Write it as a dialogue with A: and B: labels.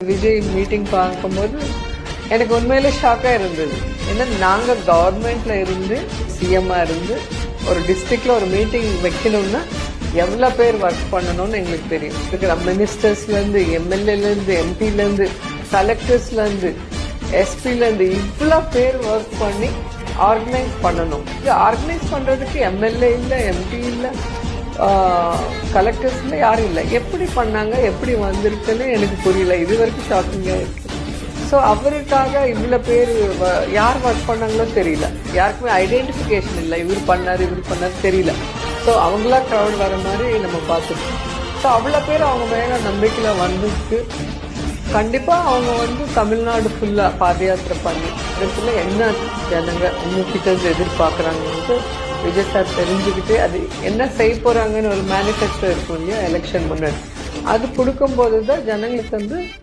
A: Vijay meeting பார்க்கும்போது எனக்கு உண்மையிலே ஷாக்காக இருந்தது. ஏன்னா நாங்கள் கவர்மெண்ட்ல இருந்து சிஎம்மாக இருந்து ஒரு டிஸ்ட்ரிக்ட்ல ஒரு மீட்டிங் வைக்கணும்னா எவ்வளோ பேர் ஒர்க் பண்ணணும்னு எங்களுக்கு தெரியும். இருக்கிற மினிஸ்டர்ஸ்லேருந்து, எம்எல்ஏலேருந்து, எம்பிலேருந்து, கலெக்டர்ஸ்லேருந்து, எஸ்பிலேருந்து இவ்வளோ பேர் ஒர்க் பண்ணி ஆர்கனைஸ் பண்ணணும். இது ஆர்கனைஸ் பண்ணுறதுக்கு எம்எல்ஏ இல்லை, எம்பி இல்லை, கலெக்டர்ஸ்ல யாரும் இல்லை. எப்படி பண்ணாங்க, எப்படி வந்திருக்குன்னு எனக்கு புரியல. இது வரைக்கும் ஷாக்கிங்காக இருக்கு. ஸோ அவருக்காக இவ்வளோ பேர் யார் ஒர்க் பண்ணாங்களோ தெரியல. யாருக்குமே ஐடென்டிஃபிகேஷன் இல்லை. இவர் பண்ணார் தெரியல. ஸோ அவங்களா க்ரௌட் வர மாதிரி நம்ம பார்த்துருக்கோம். ஸோ அவ்வளோ பேர் அவங்க மேலே நம்பிக்கையில் வந்துருக்கு. கண்டிப்பாக அவங்க தமிழ்நாடு ஃபுல்லாக பாத யாத்திரை பண்ணி இடத்துல என்ன ஜனங்க உங்ககிட்ட எதிர்பார்க்குறாங்கன்ட்டு விஜய் சார் தெரிஞ்சுக்கிட்டு அது என்ன செய்ய போகிறாங்கன்னு ஒரு மேனிஃபெஸ்டோ இருக்கும் இல்லையா எலெக்ஷன் முன்னாடி, அது கொடுக்கும்போது தான் ஜனங்களுக்கு